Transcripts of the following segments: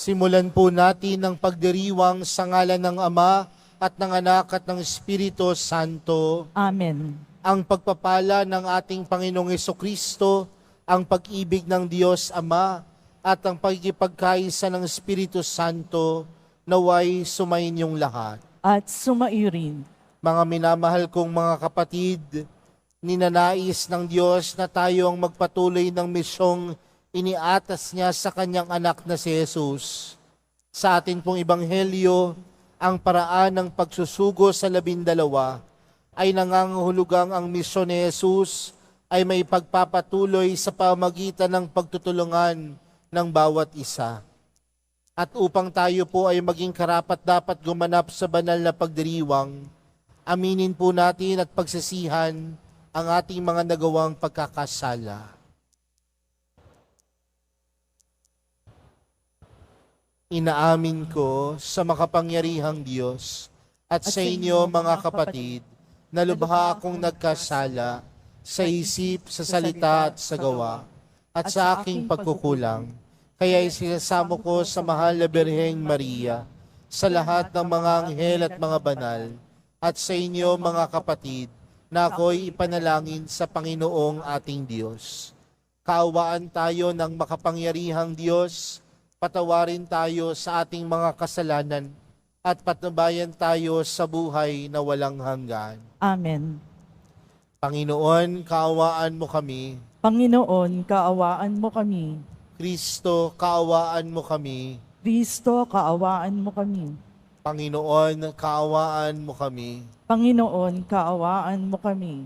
Simulan po natin ang pagdiriwang sa ngalan ng Ama at ng Anak at ng Espiritu Santo. Amen. Ang pagpapala ng ating Panginoong Jesucristo, ang pag-ibig ng Diyos Ama at ang pagkipagkaisa ng Espiritu Santo naway sumainyong lahat. At sumaiyo rin. Mga minamahal kong mga kapatid, ninanais ng Diyos na tayo ang magpatuloy ng misyong iniatas niya sa kanyang anak na si Jesus. Sa atin pong ebanghelyo, ang paraan ng pagsusugo sa 12 ay nangangahulugang ang misyon ni Jesus ay may pagpapatuloy sa pamagitan ng pagtutulungan ng bawat isa. At upang tayo po ay maging karapat-dapat gumanap sa banal na pagdiriwang, aminin po natin at pagsisihan ang ating mga nagawang pagkakasala. Inaamin ko sa makapangyarihang Diyos at sa inyo mga kapatid na lubha akong nagkasala sa isip, sa salita at sa gawa at sa aking pagkukulang. Kaya isinasamo ko sa mahal na Birheng Maria, sa lahat ng mga anghel at mga banal, at sa inyo mga kapatid na ako'y ipanalangin sa Panginoong ating Diyos. Kaawaan tayo ng makapangyarihang Diyos, patawarin tayo sa ating mga kasalanan at patnubayan tayo sa buhay na walang hanggan. Amen. Panginoon, kaawaan mo kami. Panginoon, kaawaan mo kami. Kristo, kaawaan mo kami. Kristo, kaawaan mo kami. Panginoon, kaawaan mo kami. Panginoon, kaawaan mo kami.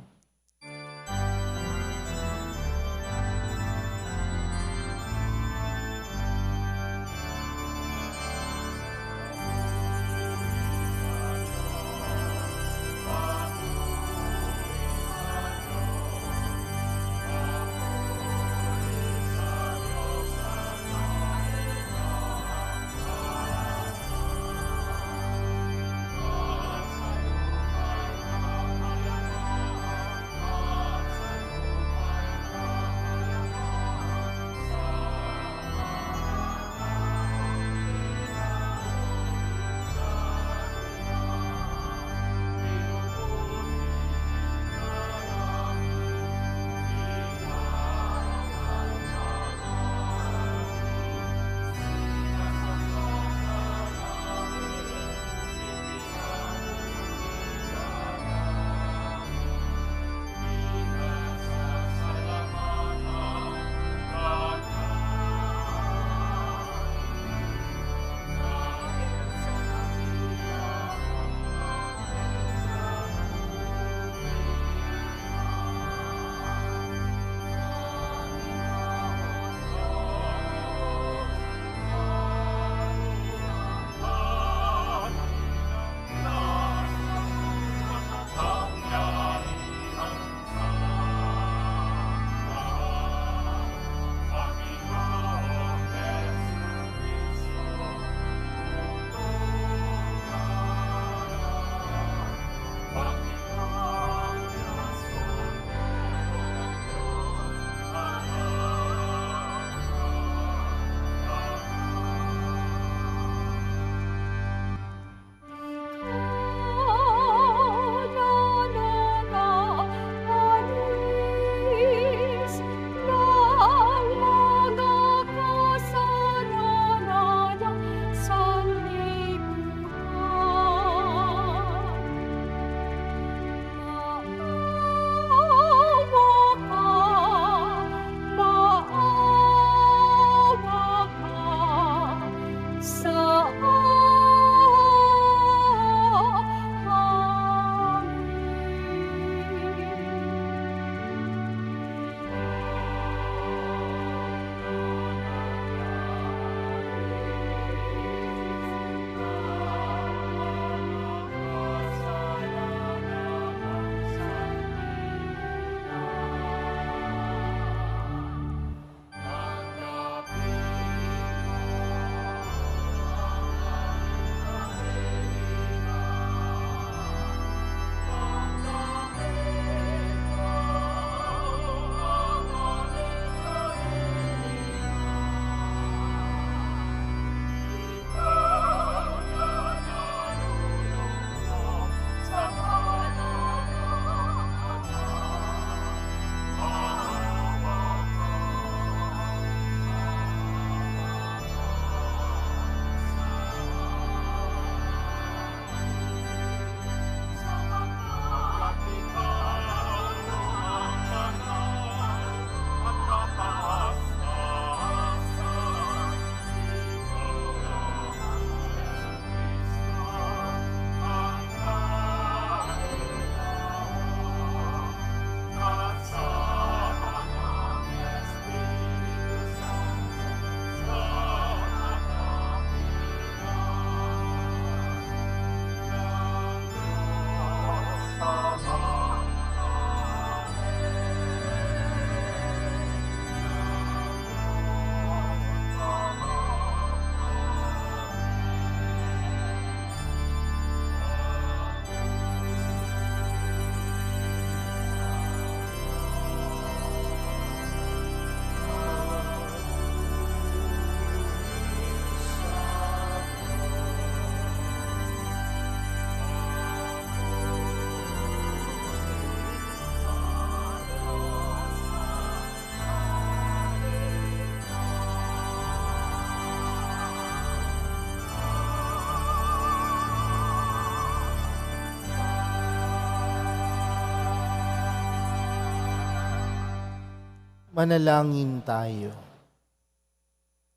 Manalangin tayo.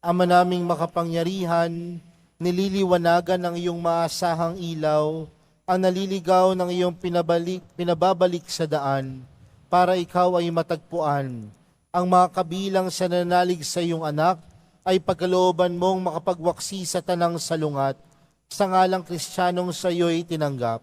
Ama naming makapangyarihan, nililiwanagan ng iyong maasahang ilaw ang naliligaw ng iyong pinababalik sa daan para ikaw ay matagpuan. Ang mga kabilang sa nanalig sa iyong anak ay pagkalooban mong makapagwaksi sa tanang salungat sa ngalang Kristiyanong sa iyo'y tinanggap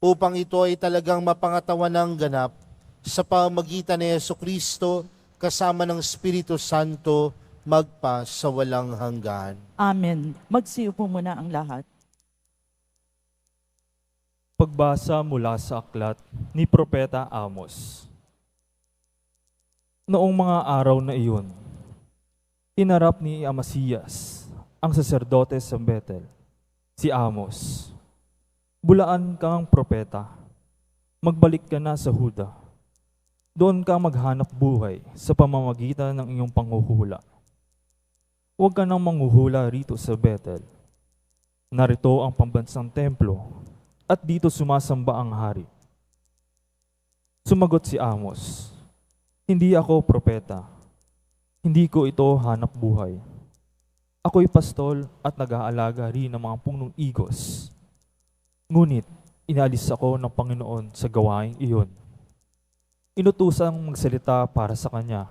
upang ito ay talagang mapangatawan ng ganap sa pamamagitan ni Jesucristo kasama ng Espiritu Santo, magpa sa walang hanggan. Amen. Magsiupo muna ang lahat. Pagbasa mula sa aklat ni Propeta Amos. Noong mga araw na iyon, inarap ni Amasiyas, ang saserdote sa Betel, si Amos. Bulaan kang propeta, magbalik ka na sa Huda. Doon ka maghanap buhay sa pamamagitan ng iyong panghuhula. Huwag ka nang manghuhula rito sa Betel. Narito ang pambansang templo at dito sumasamba ang hari. Sumagot si Amos, hindi ako propeta. Hindi ko ito hanap buhay. Ako'y pastol at nag-aalaga rin ng mga punong igos. Ngunit inalis ako ng Panginoon sa gawaing iyon. Inutusang magsalita para sa kanya,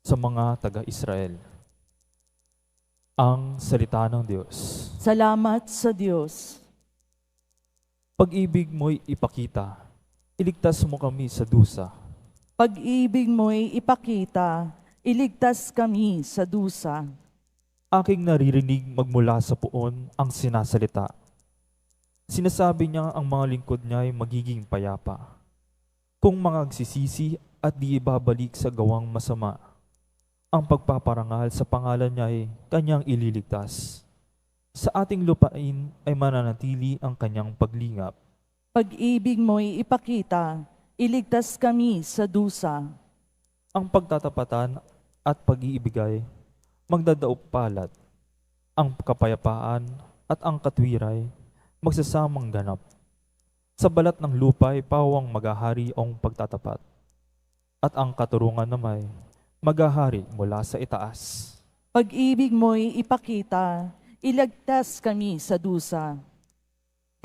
sa mga taga-Israel. Ang salita ng Diyos. Salamat sa Diyos. Pag-ibig mo'y ipakita, iligtas mo kami sa dusa. Pag-ibig mo'y ipakita, iligtas kami sa dusa. Aking naririnig magmula sa puon ang sinasalita. Sinasabi niya ang mga lingkod niya ay magiging payapa. Kung mga agsisisi at di ibabalik sa gawang masama, ang pagpaparangal sa pangalan niya ay kanyang ililigtas. Sa ating lupain ay mananatili ang kanyang paglingap. Pag-ibig mo'y ipakita, iligtas kami sa dusa. Ang pagtatapatan at pag-iibigay, magdadaog palad. Ang kapayapaan at ang katwiray, magsasamang ganap. Sa balat ng lupa ay pawang maghahari ang pagtatapat. At ang katurungan naman maghahari mula sa itaas. Pag-ibig mo'y ipakita, iligtas kami sa dusa.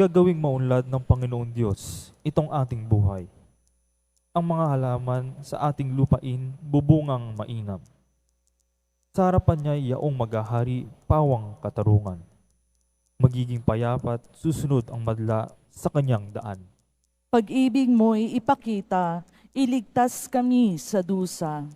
Gagawing maunlad ng Panginoon Diyos itong ating buhay. Ang mga halaman sa ating lupain bubungang mainam. Sa harapan niya yaong maghahari pawang katarungan. Magiging payapat susunod ang madla sa kanyang daan. Pag-ibig mo'y ipakita, iligtas kami sa dusa.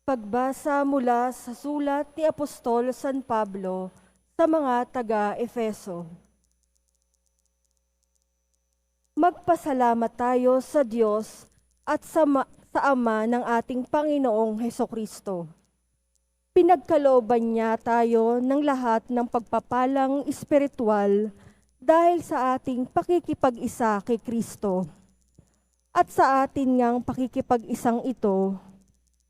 Pagbasa mula sa sulat ni Apostol San Pablo sa mga taga-Efeso. Magpasalamat tayo sa Diyos at sa Ama ng ating Panginoong Hesukristo. Pinagkalooban niya tayo ng lahat ng pagpapalang espiritual dahil sa ating pakikipag-isa kay Kristo. At sa atin ngang pakikipag-isang ito,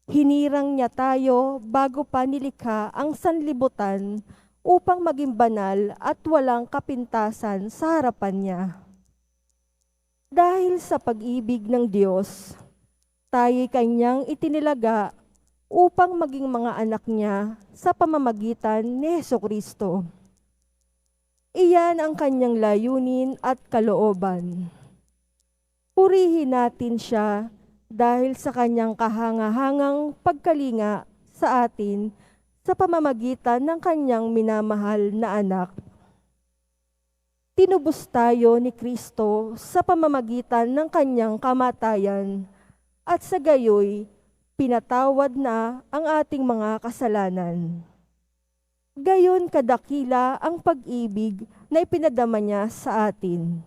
hinirang niya tayo bago pa nilikha ang sanlibutan upang maging banal at walang kapintasan sa harapan niya. Dahil sa pag-ibig ng Diyos, tayo'y kanyang itinilaga upang maging mga anak niya sa pamamagitan ni Hesukristo. Iyan ang kanyang layunin at kalooban. Purihin natin siya dahil sa kanyang kahangahangang pagkalinga sa atin sa pamamagitan ng kanyang minamahal na anak. Tinubos tayo ni Kristo sa pamamagitan ng kanyang kamatayan at sa gayoy pinatawad na ang ating mga kasalanan. Gayon kadakila ang pag-ibig na ipinadama niya sa atin.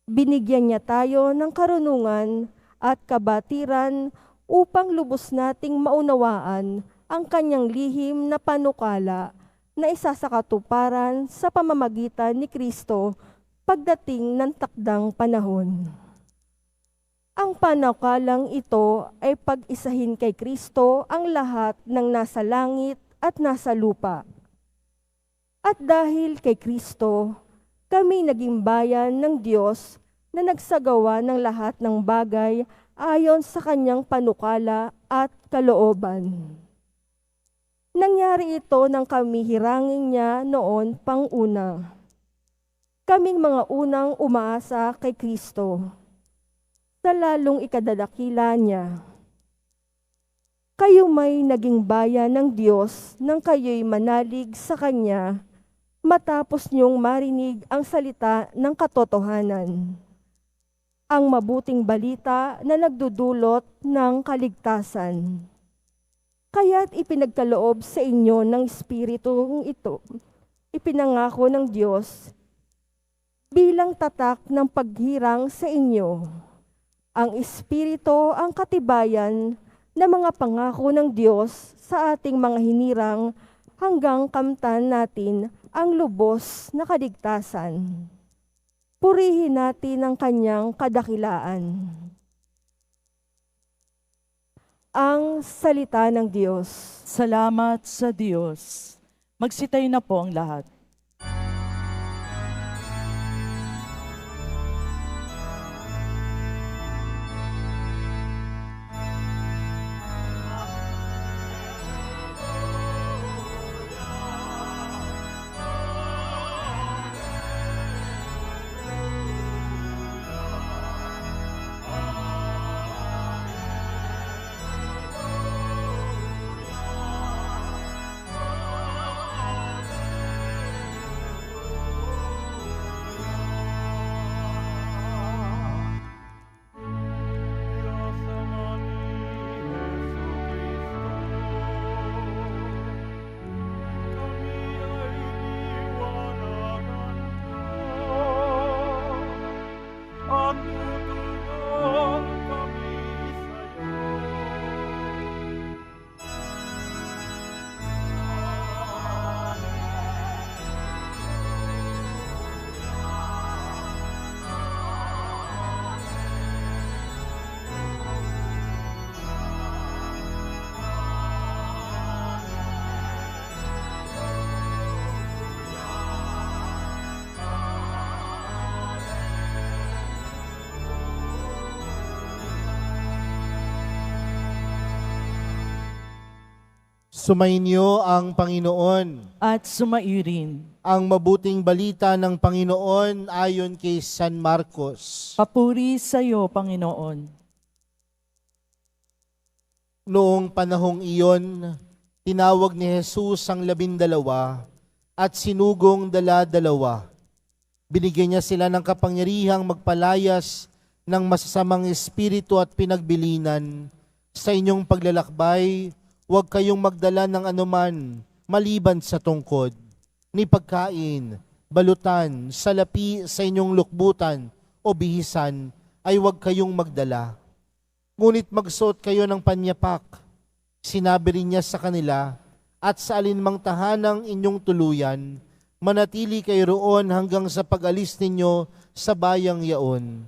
Binigyan niya tayo ng karunungan at kabatiran upang lubos nating maunawaan ang kanyang lihim na panukala na isa sa katuparan sa pamamagitan ni Kristo pagdating ng takdang panahon. Ang panukalang ito ay pag-isahin kay Kristo ang lahat ng nasa langit at nasa lupa. At dahil kay Kristo, kami naging bayan ng Diyos na nagsagawa ng lahat ng bagay ayon sa kanyang panukala at kalooban. Nangyari ito nang kami hirangin niya noon pang una. Kaming mga unang umaasa kay Kristo, sa lalong ikadadakila niya. Kayo may naging bayan ng Diyos nang kayo'y manalig sa Kanya matapos niyong marinig ang salita ng katotohanan, ang mabuting balita na nagdudulot ng kaligtasan. Kaya't ipinagkaloob sa inyo ng Espiritong ito, ipinangako ng Diyos bilang tatak ng paghirang sa inyo. Ang Espiritu ang katibayan ng mga pangako ng Diyos sa ating mga hinirang hanggang kamtan natin ang lubos na kaligtasan. Purihin natin ang kanyang kadakilaan. Ang salita ng Diyos. Salamat sa Diyos. Magsitay na po ang lahat. Sumainyo ang Panginoon. At sumairin. Ang mabuting balita ng Panginoon ayon kay San Marcos. Papuri sa iyo, Panginoon. Noong panahong iyon, tinawag ni Jesus ang 12 at sinugong 12. Binigyan niya sila ng kapangyarihang magpalayas ng masasamang espiritu at pinagbilinan. Sa inyong paglalakbay, huwag kayong magdala ng anuman maliban sa tungkod, ni pagkain, balutan, salapi sa inyong lukbutan o bihisan ay huwag kayong magdala. Ngunit magsuot kayo ng panyapak. Sinabi rin niya sa kanila, at sa alinmang tahanang inyong tuluyan, manatili kayo roon hanggang sa pag-alis ninyo sa bayang yaon.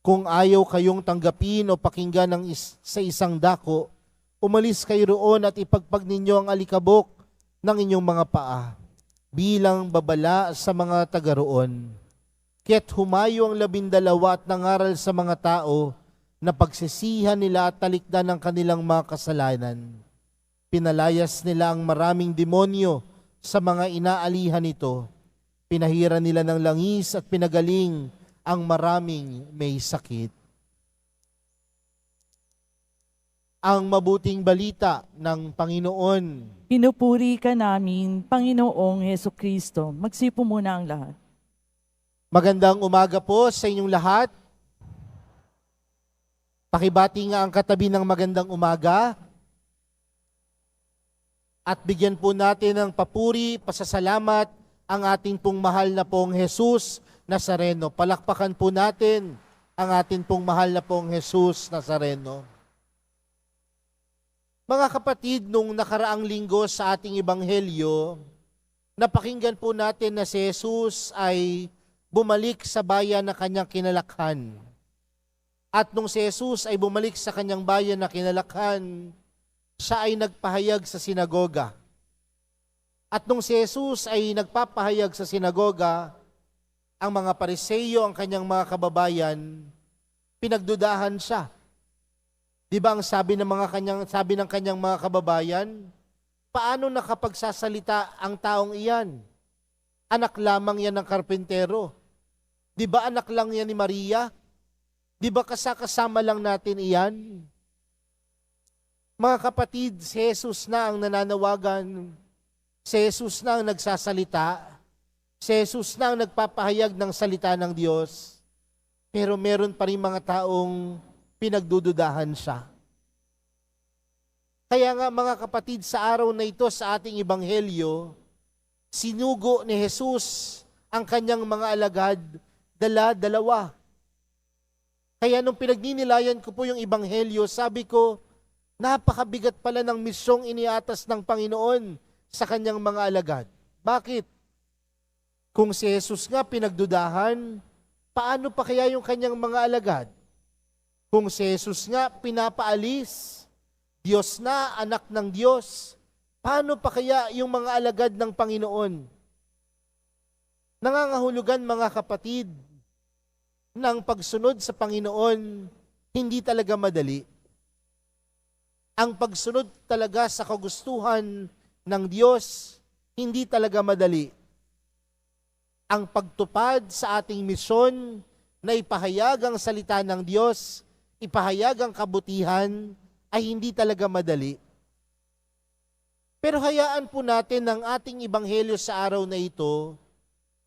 Kung ayaw kayong tanggapin o pakinggan sa isang dako, umalis kayo roon at ipagpag ninyo ang alikabok ng inyong mga paa bilang babala sa mga taga roon. Kaya't humayo ang 12 at nangaral sa mga tao na pagsisihan nila at talikdan ang kanilang mga kasalanan. Pinalayas nila ang maraming demonyo sa mga inaalihan nito. Pinahira nila ng langis at pinagaling ang maraming may sakit. Ang mabuting balita ng Panginoon. Pinupuri ka namin, Panginoong Hesukristo. Magsipo muna ang lahat. Magandang umaga po sa inyong lahat. Pakibati nga ang katabi ng magandang umaga. At bigyan po natin ng papuri, pasasalamat ang ating pong mahal na pong Jesus Nazareno. Palakpakan po natin ang ating pong mahal na pong Jesus Nazareno. Mga kapatid, nung nakaraang linggo sa ating ebanghelyo, napakinggan po natin na si Jesus ay bumalik sa bayan na kanyang kinalakhan. At nung si Jesus ay bumalik sa kanyang bayan na kinalakhan, siya ay nagpahayag sa sinagoga. At nung si Jesus ay nagpapahayag sa sinagoga, ang mga Pariseo, ang kanyang mga kababayan, pinagdudahan siya. Di ba ang sabi ng kanyang mga kababayan, paano nakapagsasalita ang taong iyan? Anak lamang yan ng karpentero. Di ba anak lang yan ni Maria? Di ba kasama lang natin iyan? Mga kapatid, si Jesus na ang nananawagan, si Jesus na ang nagsasalita, si Jesus na ang nagpapahayag ng salita ng Diyos, pero meron pa rin mga taong pinagdududahan siya. Kaya nga mga kapatid, sa araw na ito sa ating ebanghelyo, sinugo ni Jesus ang kanyang mga alagad, dala-dalawa. Kaya nung pinagninilayan ko po yung ebanghelyo, sabi ko, napakabigat pala ng misyong iniatas ng Panginoon sa kanyang mga alagad. Bakit? Kung si Jesus nga pinagdudahan, paano pa kaya yung kanyang mga alagad? Kung si Jesus nga pinapaalis, Diyos na, anak ng Diyos, paano pa kaya yung mga alagad ng Panginoon? Nangangahulugan mga kapatid, ng pagsunod sa Panginoon, hindi talaga madali. Ang pagsunod talaga sa kagustuhan ng Diyos, hindi talaga madali. Ang pagtupad sa ating misyon na ipahayag ang salita ng Diyos, ipahayag ang kabutihan, ay hindi talaga madali. Pero hayaan po natin ang ating ebanghelyo sa araw na ito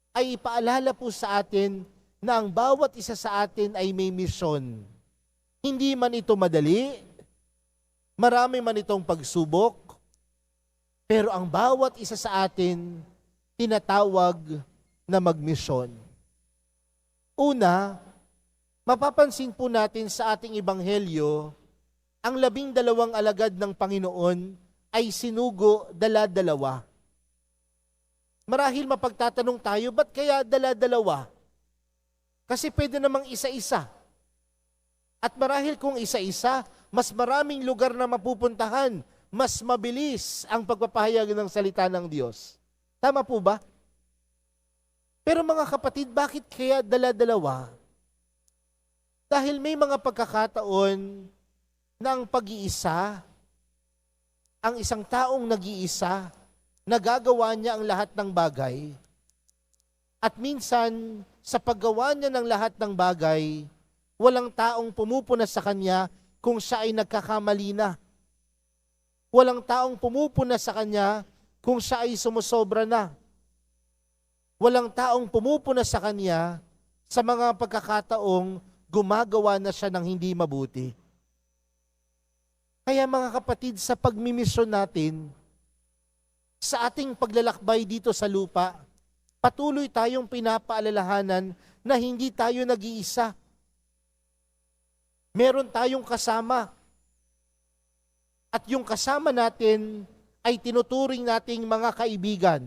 ay ipaalala po sa atin na ang bawat isa sa atin ay may misyon. Hindi man ito madali, marami man itong pagsubok, pero ang bawat isa sa atin tinatawag na magmisyon. Una, mapapansin po natin sa ating ebanghelyo, ang 12 alagad ng Panginoon ay sinugo dala-dalawa. Marahil mapagtatanong tayo, ba't kaya dala-dalawa? Kasi pwede namang isa-isa. At marahil kung isa-isa, mas maraming lugar na mapupuntahan, mas mabilis ang pagpapahayag ng salita ng Diyos. Tama po ba? Pero mga kapatid, bakit kaya dala-dalawa? Dahil may mga pagkakataon na ang pag-iisa, ang isang taong nag-iisa, nagagawa niya ang lahat ng bagay. At minsan, sa paggawa niya ng lahat ng bagay, walang taong pumupuna sa kanya kung siya ay nagkakamali na. Walang taong pumupuna sa kanya kung siya ay sumusobra na. Walang taong pumupuna sa kanya sa mga pagkakataong gumagawa na siya ng hindi mabuti. Kaya mga kapatid, sa pagmimisyon natin, sa ating paglalakbay dito sa lupa, patuloy tayong pinapaalalahanan na hindi tayo nag-iisa. Meron tayong kasama. At yung kasama natin ay tinuturing nating mga kaibigan.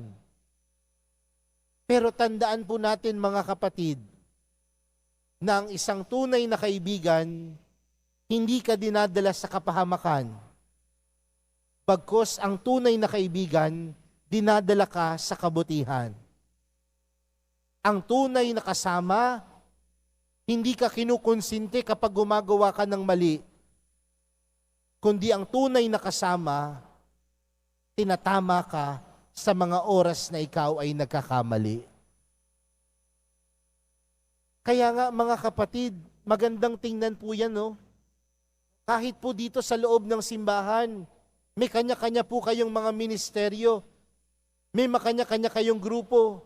Pero tandaan po natin mga kapatid, na ang isang tunay na kaibigan, hindi ka dinadala sa kapahamakan. Bagkus ang tunay na kaibigan, dinadala ka sa kabutihan. Ang tunay na kasama, hindi ka kinukonsinte kapag gumagawa ka ng mali, kundi ang tunay na kasama, tinatama ka sa mga oras na ikaw ay nagkakamali. Kaya nga mga kapatid, magandang tingnan po yan, no? Kahit po dito sa loob ng simbahan, may kanya-kanya po kayong mga ministeryo, may makanya-kanya kayong grupo.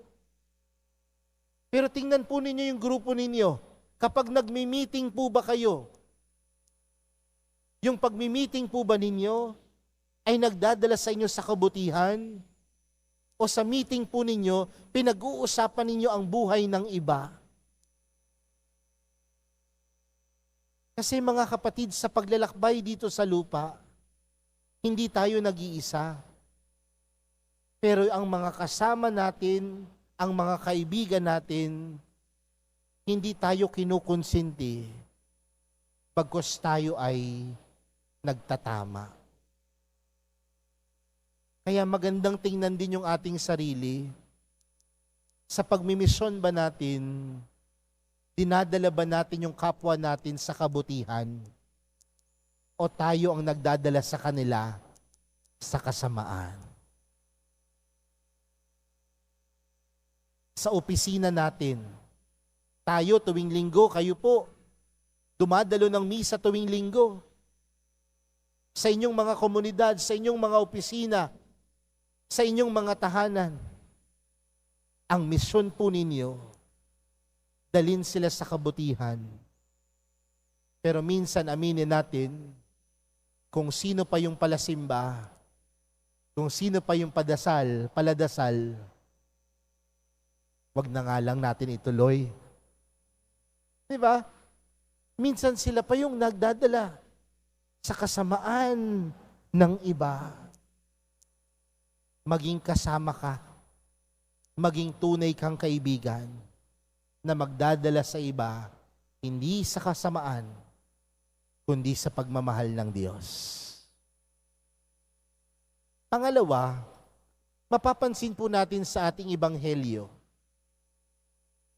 Pero tingnan po ninyo yung grupo ninyo. Kapag nagmi-meeting po ba kayo, yung pagmi-meeting po ba ninyo ay nagdadala sa inyo sa kabutihan? O sa meeting po ninyo, pinag-uusapan ninyo ang buhay ng iba? Kasi mga kapatid, sa paglalakbay dito sa lupa, hindi tayo nag-iisa. Pero ang mga kasama natin, ang mga kaibigan natin, hindi tayo kinukonsinti. pagkos tayo ay nagtatama. Kaya magandang tingnan din yung ating sarili. Sa pagmimisyon ba natin, dinadala ba natin yung kapwa natin sa kabutihan? O tayo ang nagdadala sa kanila sa kasamaan? Sa opisina natin, tayo tuwing linggo, kayo po, dumadalo ng misa tuwing linggo. Sa inyong mga komunidad, sa inyong mga opisina, sa inyong mga tahanan, ang misyon po ninyo, dalin sila sa kabutihan. Pero minsan aminin natin, kung sino pa yung palasimba, kung sino pa yung paladasal, wag na nga lang natin ituloy. Diba? Minsan sila pa yung nagdadala sa kasamaan ng iba. Maging kasama ka, maging tunay kang kaibigan na magdadala sa iba, hindi sa kasamaan, kundi sa pagmamahal ng Diyos. Pangalawa, mapapansin po natin sa ating ebanghelyo,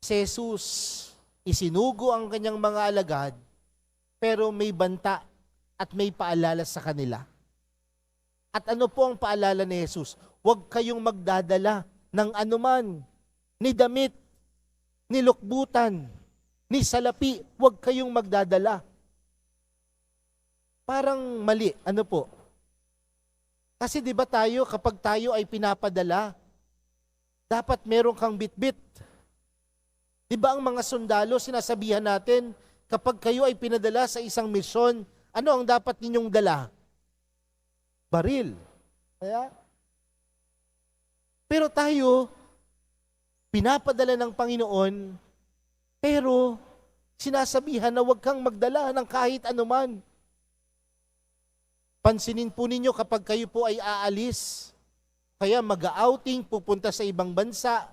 si Jesus, isinugo ang kanyang mga alagad, pero may banta at may paalala sa kanila. At ano po ang paalala ni Jesus? Huwag kayong magdadala ng anuman, ni damit, ni lukbutan, ni salapi, huwag kayong magdadala. Parang mali, ano po? Kasi di ba tayo, kapag tayo ay pinapadala, dapat meron kang bitbit. Di ba ang mga sundalo, sinasabihan natin, kapag kayo ay pinadala sa isang misyon, ano ang dapat ninyong dala? Baril. Kaya, pero tayo, pinapadala ng Panginoon, pero sinasabihan na huwag kang magdala ng kahit anuman. Pansinin po ninyo kapag kayo po ay aalis, kaya mag-outing, pupunta sa ibang bansa,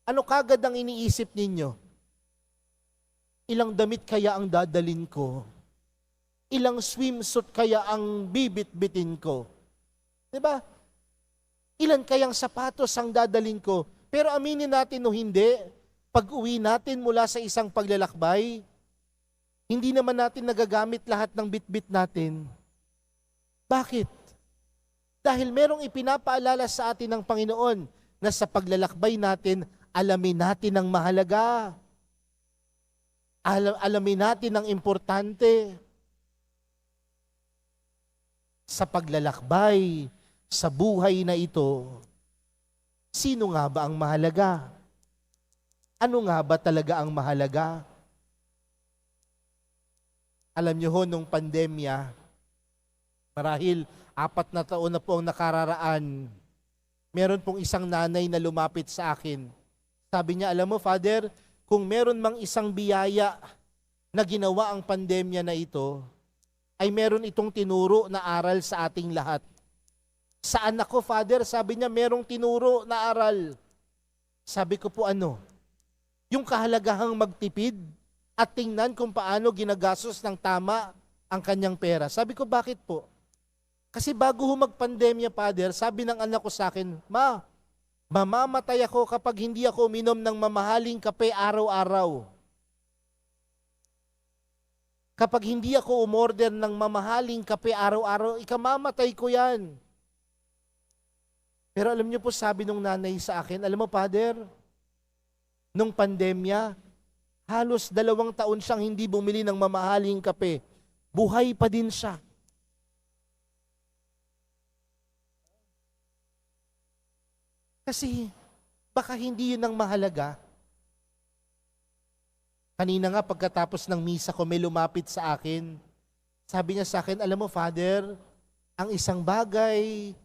ano kagad ang iniisip ninyo? Ilang damit kaya ang dadalin ko? Ilang swimsuit kaya ang bibit-bitin ko? Diba? Ilan kayang sapatos ang dadalin ko? Pero aminin natin o hindi, pag uwi natin mula sa isang paglalakbay, hindi naman natin nagagamit lahat ng bitbit natin. Bakit? Dahil merong ipinapaalala sa atin ng Panginoon na sa paglalakbay natin, alamin natin ang mahalaga. Alamin natin ang importante. Sa paglalakbay, sa buhay na ito, sino nga ba ang mahalaga? Ano nga ba talaga ang mahalaga? Alam niyo ho, nung pandemya, marahil 4 na taon na po ang nakararaan, meron pong isang nanay na lumapit sa akin. Sabi niya, alam mo, Father, kung meron mang isang biyaya na ginawa ang pandemya na ito, ay meron itong tinuro na aral sa ating lahat. Sa anak ko, Father, sabi niya, merong tinuro na aral. Sabi ko po, ano? Yung kahalagahang magtipid at tingnan kung paano ginagastos ng tama ang kanyang pera. Sabi ko, bakit po? Kasi bago magpandemya, Father, sabi ng anak ko sa akin, Ma, mamamatay ako kapag hindi ako uminom ng mamahaling kape araw-araw. Kapag hindi ako umorder ng mamahaling kape araw-araw, ikamamatay ko yan. Pero alam niyo po, sabi nung nanay sa akin, alam mo, Father, nung pandemya, halos 2 taon siyang hindi bumili ng mamahaling kape. Buhay pa din siya. Kasi baka hindi yun ang mahalaga. Kanina nga pagkatapos ng misa ko, may lumapit sa akin. Sabi niya sa akin, alam mo, Father, ang isang bagay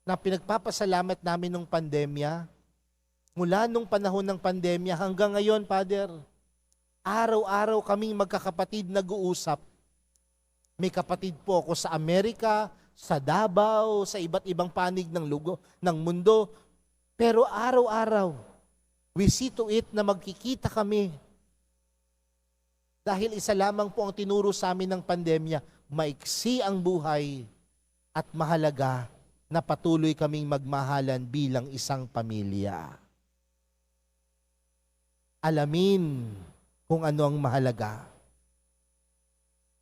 na pinagpapasalamat namin nung pandemya, mula nung panahon ng pandemya hanggang ngayon, Father, araw-araw kaming magkakapatid nag-uusap. May kapatid po ako sa Amerika, sa Davao, sa iba't ibang panig ng mundo. Pero araw-araw, we see to it na magkikita kami. Dahil isa lamang po ang tinuro sa amin ng pandemya, maiksi ang buhay at mahalaga na patuloy kaming magmahalan bilang isang pamilya. Alamin kung ano ang mahalaga.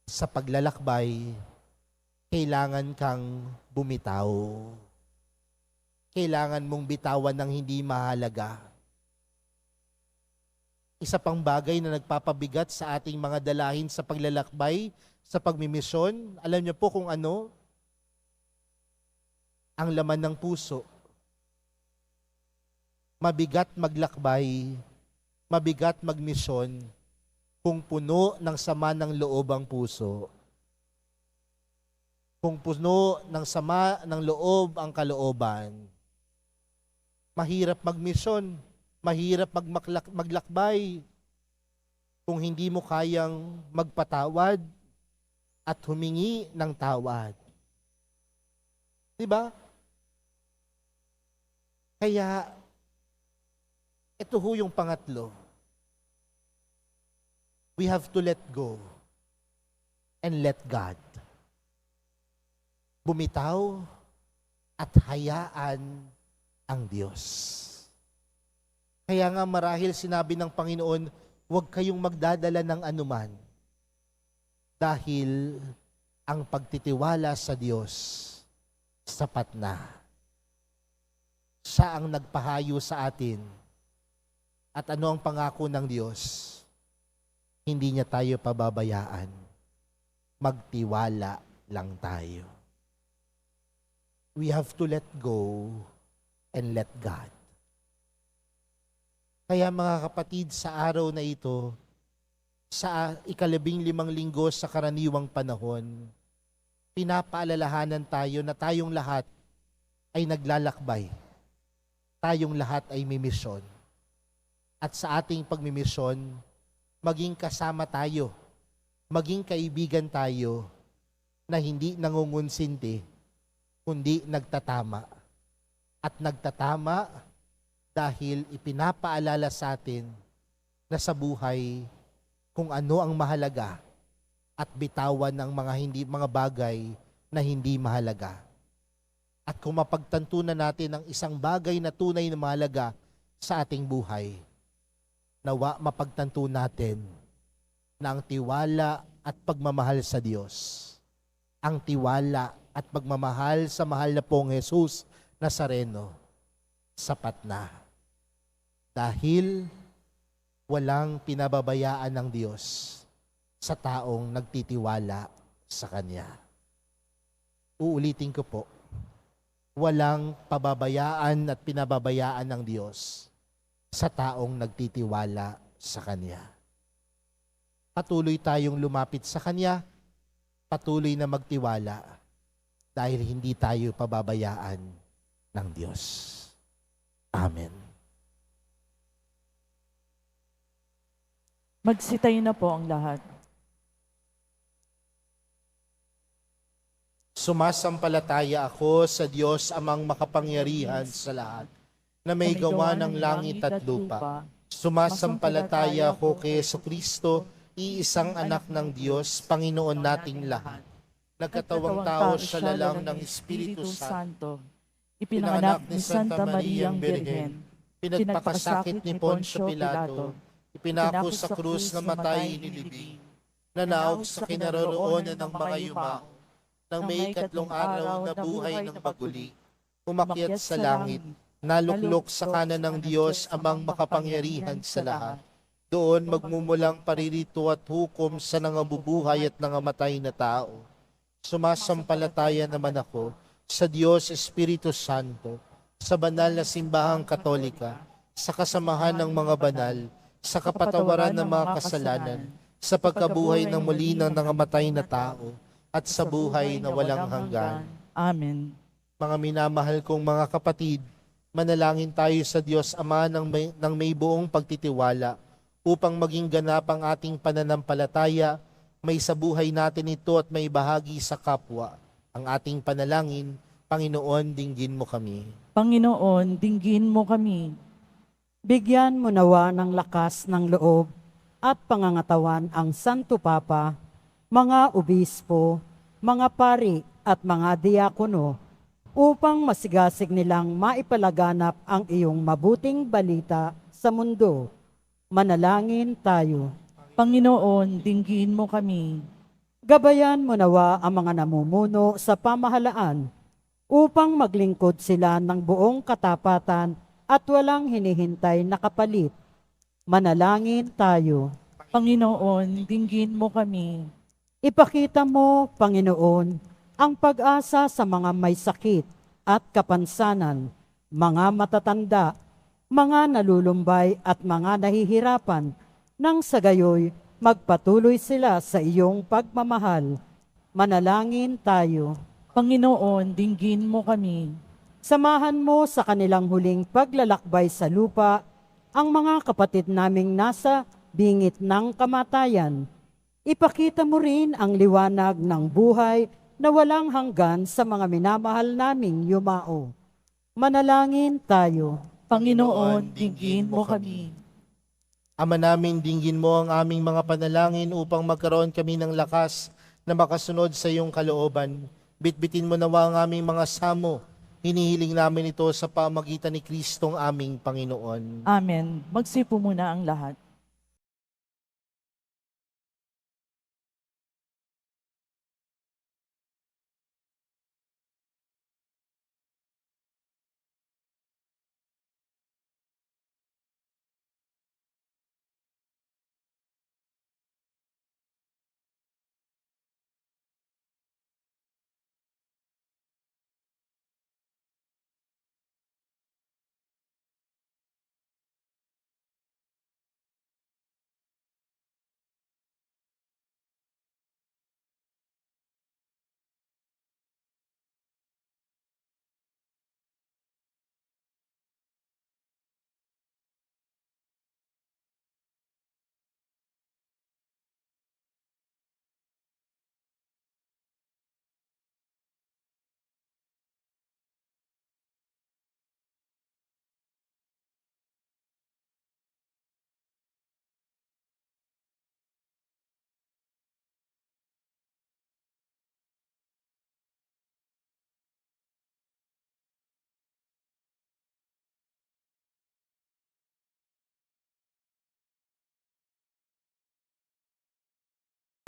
Sa paglalakbay, kailangan kang bumitaw. Kailangan mong bitawan ng hindi mahalaga. Isa pang bagay na nagpapabigat sa ating mga dalahin sa paglalakbay, sa pagmimisyon, alam niyo po kung ano? Ang laman ng puso. Mabigat maglakbay, mabigat magmisyon, kung puno ng sama ng loob ang puso. Kung puno ng sama ng loob ang kalooban. Mahirap magmisyon. Mahirap maglakbay kung hindi mo kayang magpatawad at humingi ng tawad. Diba? Kaya, ito ho yung pangatlo. We have to let go and let God. Bumitaw at hayaan ang Diyos. Kaya nga marahil sinabi ng Panginoon, huwag kayong magdadala ng anuman dahil ang pagtitiwala sa Diyos sapat na. Siya ang nagpahayo sa atin. At ano ang pangako ng Diyos? Hindi niya tayo pababayaan. Magtiwala lang tayo. We have to let go and let God. Kaya mga kapatid, sa araw na ito, sa 15 linggo sa karaniwang panahon, pinapaalalahanan tayo na tayong lahat ay naglalakbay. Tayong lahat ay mimisyon. At sa ating pagmimisyon, maging kasama tayo, maging kaibigan tayo na hindi nangungunsinti, kundi nagtatama. At nagtatama dahil ipinapaalala sa atin na sa buhay kung ano ang mahalaga at bitawan ng mga bagay na hindi mahalaga. At kung mapagtantunan natin ang isang bagay na tunay na mahalaga sa ating buhay, nawa mapagtanto natin na ang tiwala at pagmamahal sa Diyos, ang tiwala at pagmamahal sa mahal na pong Jesus Nazareno, sapat na. Dahil walang pinababayaan ng Diyos sa taong nagtitiwala sa Kanya. Uulitin ko po, walang pababayaan at pinababayaan ng Diyos sa taong nagtitiwala sa Kanya. Patuloy tayong lumapit sa Kanya, patuloy na magtiwala dahil hindi tayo pababayaan ng Diyos. Amen. Magsitayo na po ang lahat. Sumasampalataya ako sa Diyos amang makapangyarihan sa lahat, na may gawa ng langit at lupa. Sumasampalataya ako kay Jesucristo, iisang anak ng Diyos, Panginoon nating lahat. Nagkatawang tao siya lalang ng Espiritu Santo. Ipinanganak ni Santa Mariang Birhen. Pinagpakasakit ni Poncio Pilato. Ipinako sa krus na matay inilibing. Nanaog sa kinaroroonan ng mga yumao. Nang may 3 araw na buhay ng maguli. Umakyat sa langit. Naluklok sa kanan ng Diyos amang makapangyarihan sa lahat. Doon magmumulang paririto at hukom sa nangabubuhay at nangamatay na tao. Sumasampalataya naman ako sa Diyos Espiritu Santo, sa banal na simbahang Katolika, sa kasamahan ng mga banal, sa kapatawaran ng mga kasalanan, sa pagkabuhay ng muli ng nangamatay na tao, at sa buhay na walang hanggan. Amen. Mga minamahal kong mga kapatid, manalangin tayo sa Diyos Ama ng may buong pagtitiwala upang maging ganap ang ating pananampalataya, may sa buhay natin ito at may bahagi sa kapwa. Ang ating panalangin, Panginoon, dinggin mo kami. Panginoon, dinggin mo kami. Bigyan mo nawa ng lakas ng loob at pangangatawan ang Santo Papa, mga obispo, mga pari at mga diakono, upang masigasig nilang maipalaganap ang iyong mabuting balita sa mundo. Manalangin tayo. Panginoon, dinggin mo kami. Gabayan mo nawa ang mga namumuno sa pamahalaan upang maglingkod sila ng buong katapatan at walang hinihintay na kapalit. Manalangin tayo. Panginoon, dinggin mo kami. Ipakita mo, Panginoon, ang pag-asa sa mga may sakit at kapansanan, mga matatanda, mga nalulumbay at mga nahihirapan, nang sa gayoy magpatuloy sila sa iyong pagmamahal. Manalangin tayo. Panginoon, dinggin mo kami. Samahan mo sa kanilang huling paglalakbay sa lupa ang mga kapatid naming nasa bingit ng kamatayan. Ipakita mo rin ang liwanag ng buhay na walang hanggan sa mga minamahal naming yumao. Manalangin tayo. Panginoon, dinggin mo kami. Ama namin, dinggin mo ang aming mga panalangin upang magkaroon kami ng lakas na makasunod sa iyong kalooban. Bitbitin mo nawa ang aming mga samo. Hinihiling namin ito sa pamagitan ni Kristong aming Panginoon. Amen. Magsipo muna ang lahat.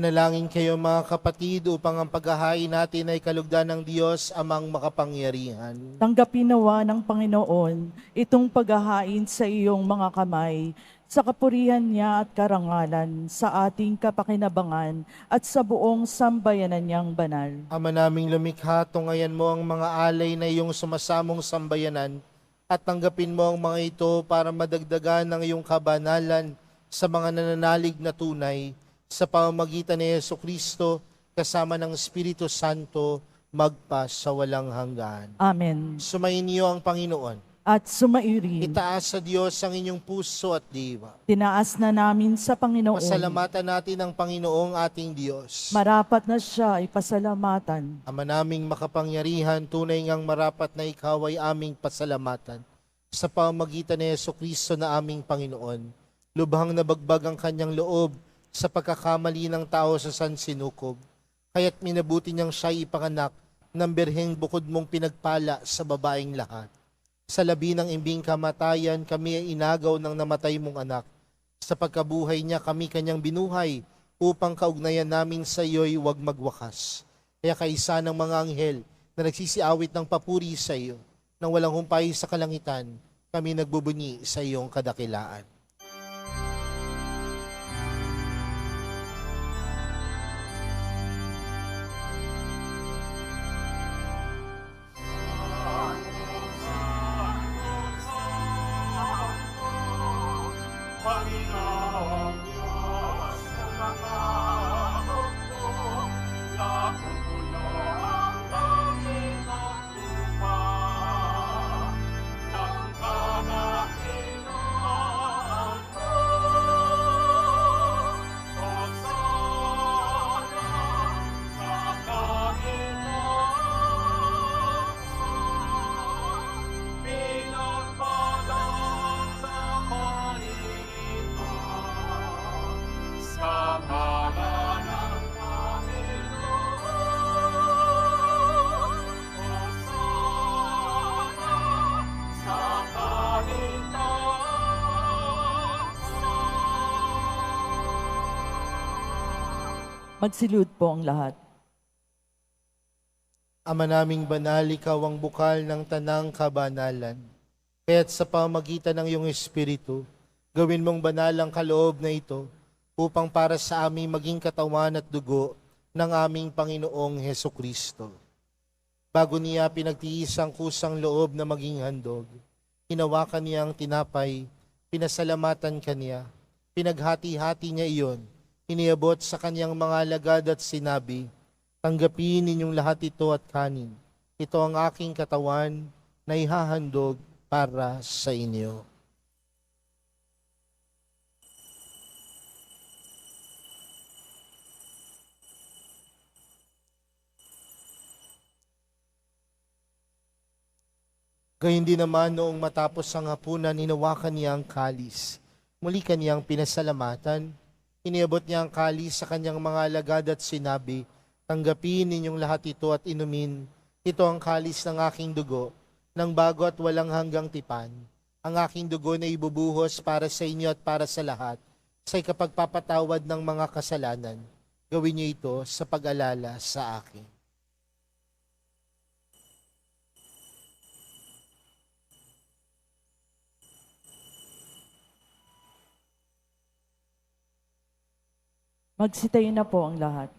Nalangin kayo mga kapatid upang ang paghahain natin ay kalugdan ng Diyos amang makapangyarihan. Tanggapin nawa ng Panginoon itong paghahain sa iyong mga kamay, sa kapurihan niya at karangalan, sa ating kapakinabangan at sa buong sambayanan niyang banal. Ama naming lumikha, tungayan mo ang mga alay na iyong sumasamong sambayanan at tanggapin mo ang mga ito para madagdagan ng iyong kabanalan sa mga nananalig na tunay sa pamamagitan ni Jesucristo kasama ng Espiritu Santo magpa sa walang hanggan. Amen. Sumayin niyo ang Panginoon. At sumairin, Itaas sa Diyos ang inyong puso at diwa. tinaas na namin sa Panginoon. Pasalamatan natin ang Panginoong ating Diyos. Marapat na siya ay pasalamatan. Ama naming makapangyarihan, tunay ngang marapat na ikaw ay aming pasalamatan. Sa pamamagitan ni Jesucristo na aming Panginoon, lubhang nabagbag ang kanyang loob sa pagkakamali ng tao sa sansinukob. Kaya't minabuti niyang siya'y ipanganak ng birheng bukod mong pinagpala sa babaeng lahat. Sa labi ng imbing kamatayan, kami ay inagaw ng namatay mong anak. Sa pagkabuhay niya, kami kanyang binuhay upang kaugnayan namin sa iyo'y huwag magwakas. Kaya kaisa ng mga anghel na nagsisiawit ng papuri sa iyo, nang walang humpay sa kalangitan, kami nagbubunyi sa iyong kadakilaan. Magsilud po ang lahat. Ama naming banal, ikaw ang bukal ng tanang kabanalan. Kaya't sa pamagitan ng iyong Espiritu, gawin mong banal ang kaloob na ito upang para sa aming maging katawan at dugo ng aming Panginoong Hesukristo. Bago niya pinagtiis ang kusang loob na maging handog, hinawakan niya ang tinapay, pinasalamatan kaniya, pinaghati-hati niya iyon, iniabot sa kanyang mga alagad at sinabi, tanggapin ninyong lahat ito at kanin. Ito ang aking katawan na ihahandog para sa inyo. Gayun din naman noong matapos ang hapunan, hinawakan niya ang kalis. Muli kaniyang pinasalamatan. Iniabot niya ang kalis sa kanyang mga alagad at sinabi, tanggapin ninyong lahat ito at inumin. Ito ang kalis ng aking dugo, ng bago at walang hanggang tipan. Ang aking dugo na ibubuhos para sa inyo at para sa lahat, sa ikapagpapatawad ng mga kasalanan. Gawin niyo ito sa pag-alala sa akin. Magsitayo na po ang lahat.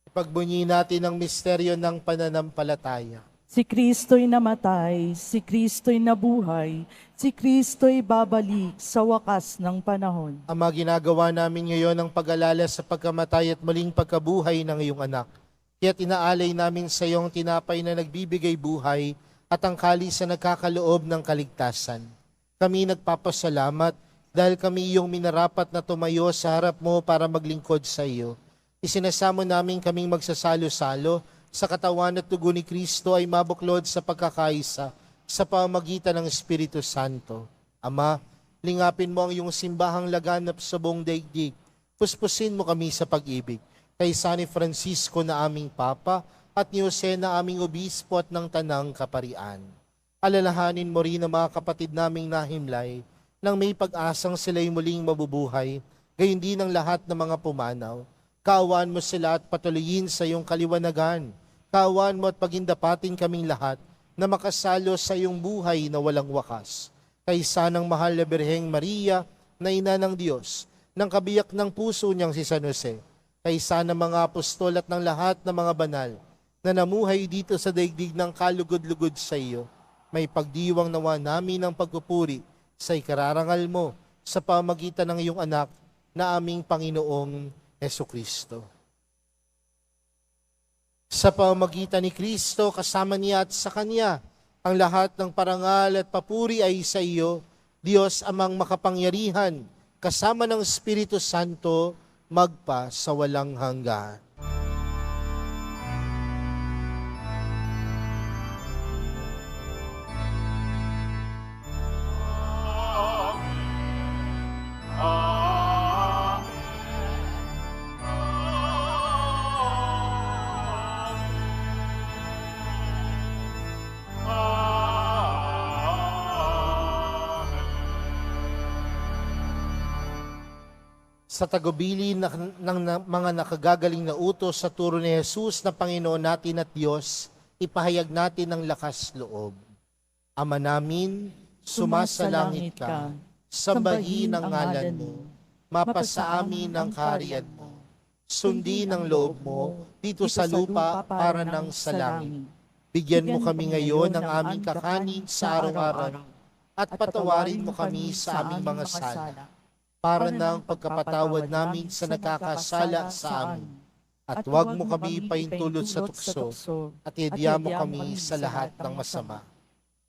Ipagbunyi natin ang misteryo ng pananampalataya. Si Kristo'y namatay, si Kristo'y nabuhay, si Kristo'y babalik sa wakas ng panahon. Ama, ginagawa namin ngayon ang pag-alala sa pagkamatay at muling pagkabuhay ng iyong anak. Kaya't inaalay namin sa iyong tinapay na nagbibigay buhay at ang kalis na nagkakaloob ng kaligtasan. Kami nagpapasalamat dahil kami iyong minarapat na tumayo sa harap mo para maglingkod sa iyo. Isinasamo namin kaming magsasalo-salo sa katawan at dugo ni Kristo ay mabuklod sa pagkakaisa sa pamagitan ng Espiritu Santo. Ama, lingapin mo ang iyong simbahang laganap sa buong daigdig. Puspusin mo kami sa pag-ibig. Kay San Francisco na aming Papa at ni Jose na aming Obispo at ng Tanang Kaparian. Alalahanin mo rin ang mga kapatid naming nahimlay nang may pag-asang sila'y muling mabubuhay, gayon din ang lahat ng mga pumanaw. Kaawaan mo sila at patuloyin sa iyong kaliwanagan. Kaawaan mo at pagindapatin kaming lahat na makasalo sa iyong buhay na walang wakas. Kaysa ng mahal na Birheng Maria, na ina ng Diyos, ng kabiyak ng puso niyang si San Jose, kaysa ng mga apostol at ng lahat ng mga banal na namuhay dito sa daigdig ng kalugod-lugod sa iyo, may pagdiwang nawa namin ng pagpupuri sa ikararangal mo sa pamagitan ng iyong anak na aming Panginoong Hesukristo. Sa pamagitan ni Kristo, kasama niya at sa Kanya, ang lahat ng parangal at papuri ay sa iyo, Diyos amang makapangyarihan, kasama ng Espiritu Santo, magpa sa walang hanggan. Sa tagubili ng mga nakagagaling na utos sa turo ni Jesus na Panginoon natin at Diyos, ipahayag natin ang lakas loob. Ama namin, sumasalangit ka, sambahin ang ngalan mo, mapasa amin ang kaharian mo, sundin ang loob mo dito sa lupa para ng sa langit. Bigyan mo kami ngayon ng aming kakanin sa araw-araw at patawarin mo kami sa aming mga sala para ng pagkapatawad namin sa nakakasala sa amin. At huwag mo kami paintulot sa tukso, at idya mo kami sa lahat ng masama.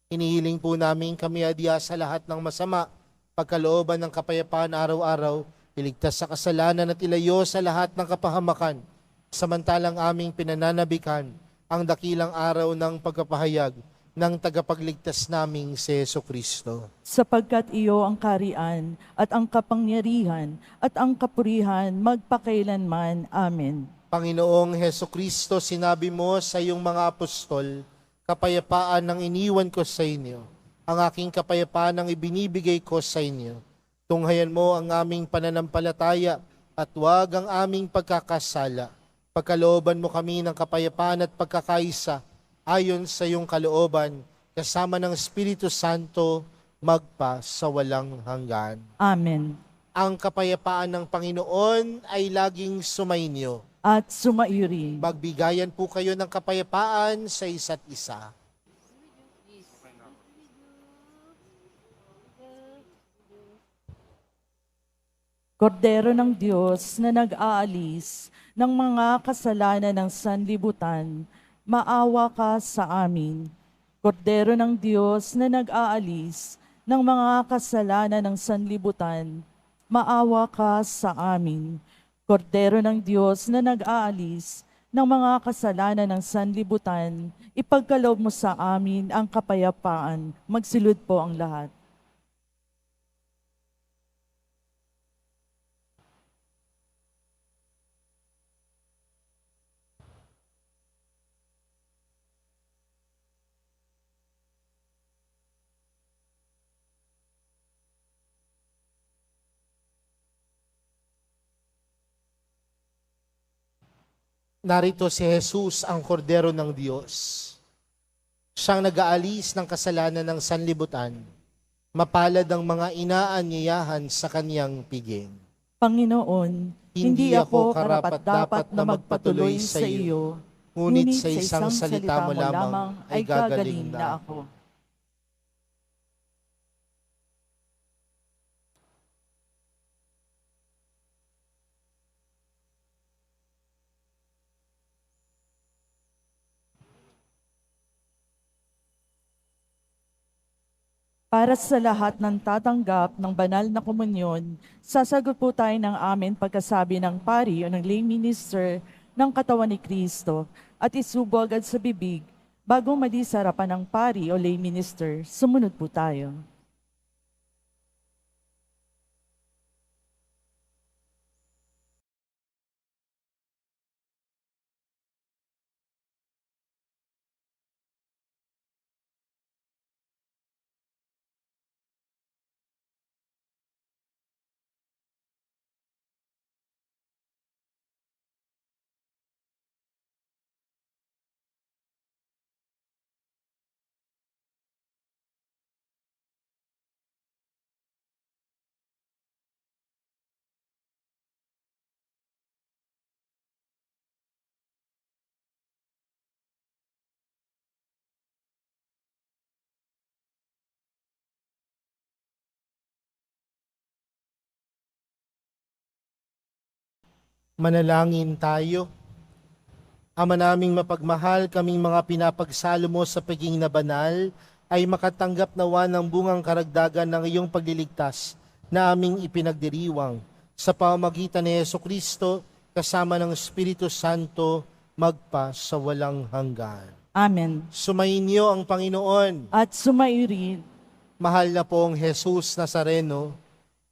Inihiling po namin kami adya sa lahat ng masama, pagkalooban ng kapayapaan araw-araw, iligtas sa kasalanan at ilayo sa lahat ng kapahamakan, samantalang aming pinananabikan ang dakilang araw ng pagkapahayag ng tagapagligtas naming si Jesucristo. Sapagkat iyo ang karian at ang kapangyarihan at ang kapurihan magpakailanman. Amen. Panginoong Jesucristo, sinabi mo sa iyong mga apostol, kapayapaan ang iniwan ko sa inyo, ang aking kapayapaan ang ibinibigay ko sa inyo. Tunghayan mo ang aming pananampalataya at huwag ang aming pagkakasala. Pagkalooban mo kami ng kapayapaan at pagkakaisa ayon sa iyong kalooban, kasama ng Espiritu Santo, magpa sa walang hanggan. Amen. Ang kapayapaan ng Panginoon ay laging sumainyo. At sumaiyo rin. Magbigayan po kayo ng kapayapaan sa isa't isa. Kordero ng Diyos na nag-aalis ng mga kasalanan ng sanlibutan, maawa ka sa amin. Kordero ng Diyos na nag-aalis ng mga kasalanan ng sanlibutan, maawa ka sa amin. Kordero ng Diyos na nag-aalis ng mga kasalanan ng sanlibutan, ipagkaloob mo sa amin ang kapayapaan. Magsilud po ang lahat. Narito si Jesus, ang kordero ng Diyos. Siyang nag-aalis ng kasalanan ng sanlibutan. Mapalad ang mga inaanyayahan sa kaniyang piging. Panginoon, hindi ako karapat-dapat na magpatuloy sa iyo, Ngunit sa isang salita mo lamang ay gagaling na ako. Para sa lahat ng tatanggap ng banal na komunyon, sasagot po tayo ng amin pagkasabi ng pari o ng lay minister ng katawan ni Kristo at isubo agad sa bibig bago mali sa harapan ng pari o lay minister. Sumunod po tayo. Manalangin tayo. Ama naming mapagmahal, kaming mga pinapagsalo mo sa pagiging na banal, ay makatanggap nawa ng bungang karagdagan ng iyong pagliligtas na aming ipinagdiriwang sa pamamagitan ni Jesucristo kasama ng Espiritu Santo magpa sa walang hanggan. Amen. Sumainyo ang Panginoon. At sumaiyo rin. Mahal na pong Jesus Nazareno,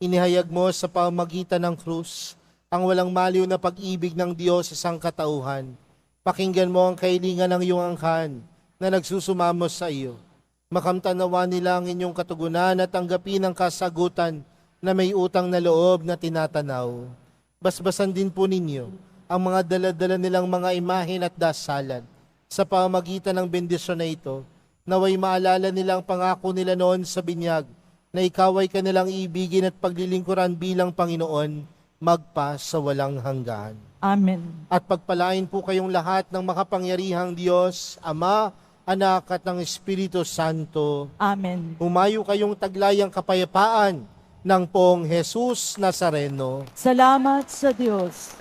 inihayag mo sa pamamagitan ng krus ang walang maliw na pag-ibig ng Diyos sa sangkatauhan. Pakinggan mo ang kahilingan ng iyong angkan na nagsusumamos sa iyo. Makamtanawa nila ang inyong katugunan at tanggapin ang kasagutan na may utang na loob na tinatanaw. Basbasan din po ninyo ang mga dala-dala nilang mga imahen at dasalan. Sa pamamagitan ng bendisyon na ito, naway maalala nilang pangako nila noon sa binyag na ikaw ay kanilang ibigin at paglilingkuran bilang Panginoon magpa sa walang hanggan. Amen. At pagpalain po kayong lahat ng makapangyarihang Diyos, Ama, Anak at ng Espiritu Santo. Amen. Humayo kayong taglayang kapayapaan ng Poong Jesus Nazareno. Salamat sa Diyos.